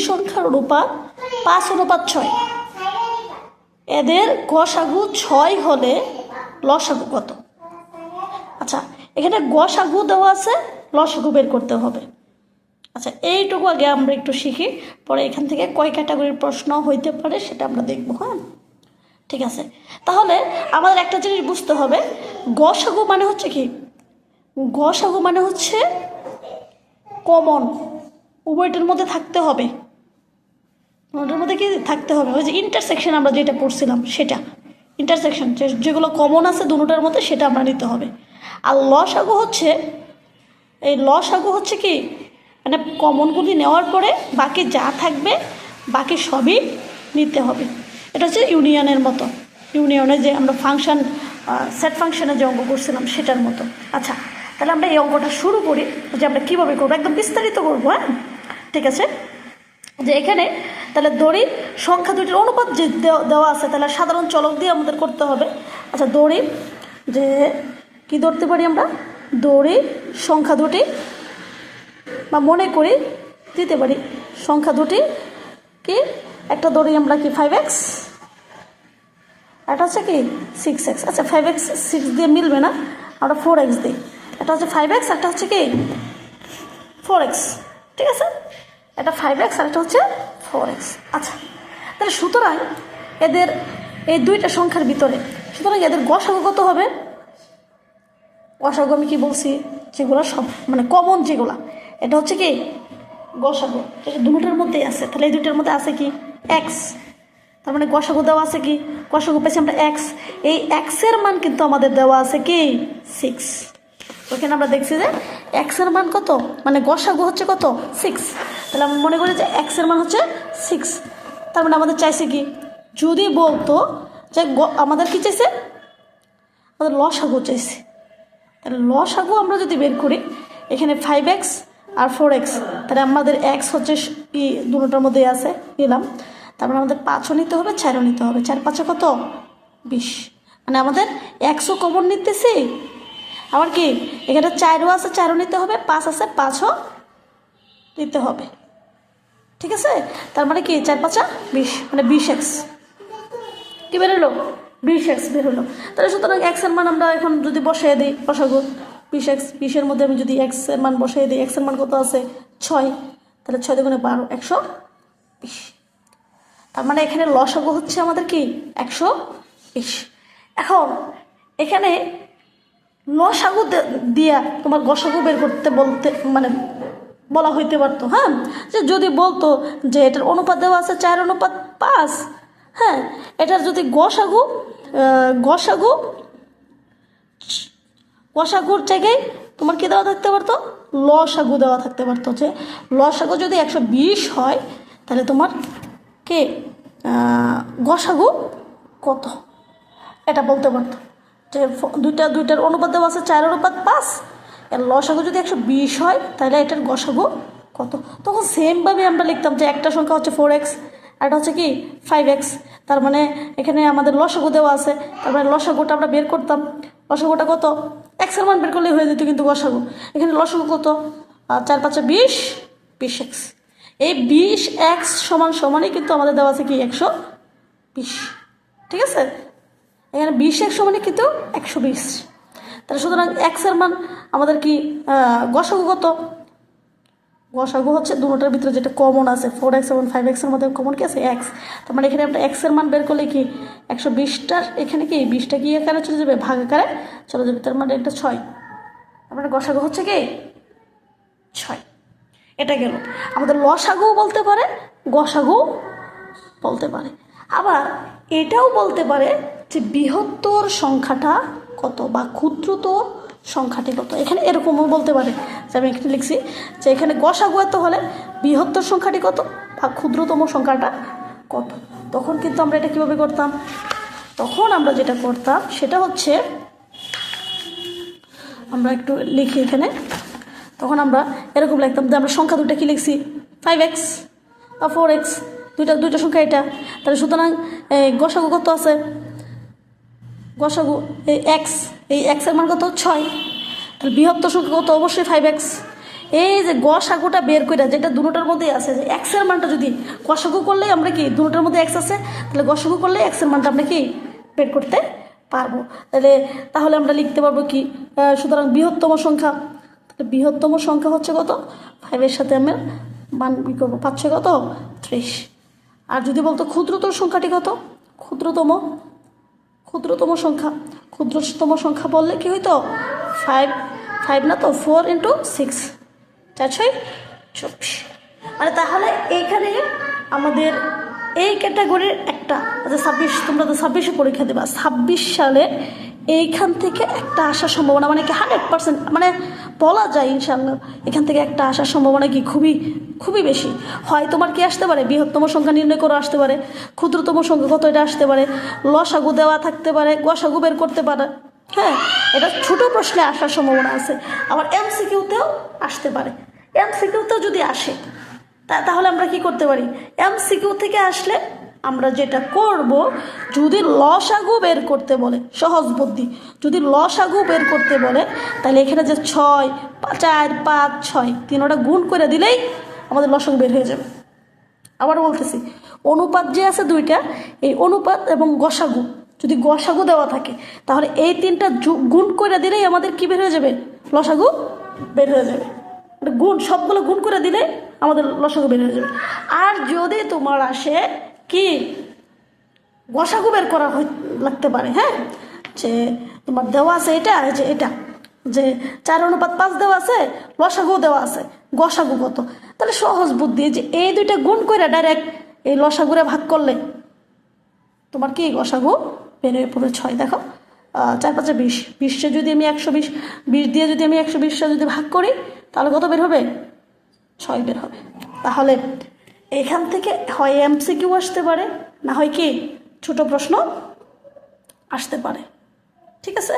সংখ্যার অনুপাত 5:6। এদের গসাগু 6 হলে লসাগু কত? আচ্ছা, এখানে গসাগু দেওয়া আছে, লসাগু বের করতে হবে। আচ্ছা, এইটুকু আগে আমরা একটু শিখি, পরে এখান থেকে কয় ক্যাটাগরির প্রশ্ন হইতে পারে সেটা আমরা দেখব। হ্যাঁ, ঠিক আছে। তাহলে আমাদের একটা জিনিস বুঝতে হবে, গসাগু মানে হচ্ছে কি? গসাগু মানে হচ্ছে কমন, উভয়টার মধ্যে থাকতে হবে। ওটার মধ্যে কি থাকতে হবে? ওই যে ইন্টারসেকশন আমরা যেটা পড়ছিলাম সেটা, ইন্টারসেকশন যেগুলো কমন আছে দুটোটার মধ্যে, সেটা আমরা নিতে হবে। আর লসাগু হচ্ছে, এই লসাগু হচ্ছে কি, মানে কমনগুলি নেওয়ার পরে বাকি যা থাকবে বাকি সবই নিতে হবে। এটা হচ্ছে ইউনিয়নের মতো, ইউনিয়নে যে আমরা ফাংশন, সেট ফাংশনে যে অঙ্ক করছিলাম সেটার মতো। আচ্ছা, তাহলে আমরা এই অঙ্কটা শুরু করি, যে আমরা কীভাবে করবো, একদম বিস্তারিত করবো। হ্যাঁ, ঠিক আছে। যে এখানে তাহলে দড়ির সংখ্যা দুইটির অনুপাত যে দেওয়া আছে, তাহলে সাধারণ চলক দিয়ে আমাদের করতে হবে। আচ্ছা, দড়ির যে কি ধরতে পারি আমরা, দড়ির সংখ্যা দুটি, বা মনে করি দিতে পারি সংখ্যা দুটি কি, একটা দড়ি আমরা কি 5x, এটা হচ্ছে কি 6x। আচ্ছা, 5x 6 দিয়ে মিলবে না, আমরা 4x দিই। এটা হচ্ছে 5x, একটা হচ্ছে কি 4x, ঠিক আছে। এটা 5x আর এটা হচ্ছে 4x। আচ্ছা, তাহলে সুতরাং এদের এই দুইটা সংখ্যার ভিতরে, সুতরাং এদের গসাগু কত হবে? গসাগু আমি কি বলছি, যেগুলো সব মানে কমন যেগুলো, এটা হচ্ছে কি গসাগু, এটা দুটোর মধ্যেই আছে। তাহলে এই দুটোর মধ্যে আছে কি x, তার মানে গসাগু দেওয়া আছে কি, গসাগু পেয়েছি আমরা x। এই x এর মান কিন্তু আমাদের দেওয়া আছে কি 6। ওইখানে আমরা দেখছি যে x এর মান কত, মানে গসাগু হচ্ছে কত 6। তাহলে আমরা মনে করি যে x এর মান হচ্ছে 6। তার মানে আমাদের চাইছে কি, যদি বলতো যে আমাদের কি চাইছে, আমাদের লসাগু চাইছে। তাহলে লসাগু আমরা যদি বের করি, এখানে 5x আর 4x, তাহলে আমাদের x হচ্ছে কি দুটোটার মধ্যে আছে, নিলাম। তারপরে আমাদের 5ও নিতে হবে, 4ও নিতে হবে। 4 5 কত 20, মানে আমাদের xও কমন নিতেছি, আবার কি এখানে 4ও আছে, 4ও নিতে হবে, 5 আছে, 5ও নিতে হবে, ঠিক আছে। তার মানে কি 4 5 20, মানে 20x কি বেরোলো, 20x বেরোলো। তাহলে সুতরাং x এর মান আমরা এখন যদি বসিয়ে দিই, লসাগু 20x, 20-এর মধ্যে আমি যদি x এর মান বসিয়ে দিই, x এর মান কত আছে 6, তাহলে 6 দুগুণে 12, 120। তার মানে এখানে লসাগু হচ্ছে আমাদের কি 120। এখন এখানে লসাগু দিয়া তোমার গসাগু বের করতে বলতে মানে বলা হইতে পারতো। হ্যাঁ, যে যদি বলতো যে এটার অনুপাত দেওয়া আছে 4:5, হ্যাঁ, এটার যদি গসাগুর জায়গায় তোমার কি দেওয়া থাকতে পারতো, লসাগু দেওয়া থাকতে পারতো। যে লসাগু যদি 120 হয়, তাহলে তোমার কে গসাগু কত, এটা বলতে পারতো। যে দুইটার অনুপাত দেওয়া আছে 4:5, এর লসাগু যদি 120 হয়, তাহলে এটার গসাগু কত। তখন সেমভাবে আমরা লিখতাম যে একটা সংখ্যা হচ্ছে 4x, আর এটা হচ্ছে কি 5x। তার মানে এখানে আমাদের লসাগু দেওয়া আছে, তার মানে লসাগুটা আমরা বের করতাম। লসাগুটা কত, x এর মান বের করলেই হয়ে যেত, কিন্তু গসাগু এখানে লসাগু কত, 4 5 20, 20x। এই 20x সমানই কিন্তু আমাদের দেওয়া আছে কি 120, ঠিক আছে। এখানে 20x সমানই কিন্তু 120। তাহলে সুতরাং x এর মান আমাদের কি গসাগু কত, গসাগু হচ্ছে দুটোটার ভিতরে যেটা কমন আছে 4x এবং 5x এর মধ্যে কমন কি আছে x। তার মানে এখানে আমরা x এর মান বের করলে কি 120টার এখানে কি 20টা কি আকারে চলে যাবে, ভাগ আকারে চলে যাবে। তার মানে এটা 6, তার মানে গসাগু হচ্ছে কি 6। এটা গেল। আমাদের লসাগু বলতে পারে, গসাগু বলতে পারে, আবার এটাও বলতে পারে যে বৃহত্তর সংখ্যাটা কত বা ক্ষুদ্রতর সংখ্যাটি কত। এখানে এরকমও বলতে পারে, যে আমি এখানে লিখছি যে এখানে গসাগু এত হলে বৃহত্তর সংখ্যাটি কত বা ক্ষুদ্রতম সংখ্যাটা কত। তখন কিন্তু আমরা এটা কীভাবে করতাম, তখন আমরা যেটা করতাম সেটা হচ্ছে, আমরা একটু লিখি এখানে, তখন আমরা এরকম লিখতাম যে আমরা সংখ্যা দুটো কী লিখছি 5x বা 4x, দুইটা সংখ্যা এটা। তাহলে সুতরাং গসাগু কত আছে, গসাগু এই x এর মান কত 6, তাহলে বৃহত্তর সংখ্যা কত অবশ্যই 5x। এই যে গসাগুটা বের করে, যেটা দুটোটার মধ্যে আছে, যে এক্সের মানটা যদি গসাগু করলেই আমরা কি, দুটোটার মধ্যে এক্স আছে, তাহলে গসাগু করলেই এক্সের মানটা আমরা কি বের করতে পারবো। তাহলে আমরা লিখতে পারবো কি, সুতরাং বৃহত্তম সংখ্যা, তাহলে বৃহত্তম সংখ্যা হচ্ছে কত, 5-এর সাথে আমরা মান কি করবো, 5 কত 30। আর যদি বলতো ক্ষুদ্রতম সংখ্যাটি কত, ক্ষুদ্রতম সংখ্যা বললে কি হইতো, 5 না তো 4 × 6 4×6 24। মানে তাহলে এইখানে আমাদের এই ক্যাটাগরির একটা, 26, তোমরা তো 26-এ পরীক্ষা দেবা, 26 সালে এইখান থেকে একটা আসার সম্ভাবনা মানে কি 100%, মানে বলা যায় ইনশাল্লাহ এখান থেকে একটা আসার সম্ভাবনা কি খুবই খুবই বেশি হয়। তোমার কি আসতে পারে, বৃহত্তম সংখ্যা নির্ণয় করে আসতে পারে, ক্ষুদ্রতম সংখ্যা কত এটা আসতে পারে, লসাগু দেওয়া থাকতে পারে, গসাগু বের করতে পারে। হ্যাঁ, এটা ছোট প্রশ্নে আসার সম্ভাবনা আছে। আবার এমসিকিউতেও আসতে পারে। এমসিকিউতেও যদি আসে তাহলে আমরা কি করতে পারি, এমসিকিউ থেকে আসলে আমরা যেটা করব, যদি লসাগু বের করতে বলে, সহজ বুদ্ধি, যদি লসাগু বের করতে বলে তাহলে এখানে যে 6, 4, 5, 6 তিনোটা গুণ করে দিলেই আমাদের লসাগু বের হয়ে যাবে। আবার বলতেছি, অনুপাত যে আছে দুইটা, এই অনুপাত এবং গসাগু, যদি গসাগু দেওয়া থাকে তাহলে এই তিনটা গুণ করে দিলেই আমাদের কি বের হয়ে যাবে, লসাগু বের হয়ে যাবে। সবগুলো গুণ করে দিলে আমাদের লসাগু বের হয়ে যাবে। আর যদি তোমার আসে কি, গসাগু বের করা লাগতে পারে, হ্যাঁ, যে তোমার দেওয়া আছে এটা, যে এটা যে 4:5 দেওয়া আছে, লসাগু দেওয়া আছে, গসাগু কত, তাহলে সহজ বুদ্ধি, যে এই দুইটা গুণ করে ডাইরেক্ট এই লসাগুরে ভাগ করলে তোমার কি গসাগু বের হয়ে পড়ে 6। দেখো 4×5 = 20, 20 যদি আমি 120, 20 দিয়ে যদি আমি 120টা যদি ভাগ করি তাহলে কত বের হবে, 6 বের হবে। তাহলে এখান থেকে হয় এমসিকিউ আসতে পারে, না হয় কি ছোট প্রশ্ন আসতে পারে। ঠিক আছে।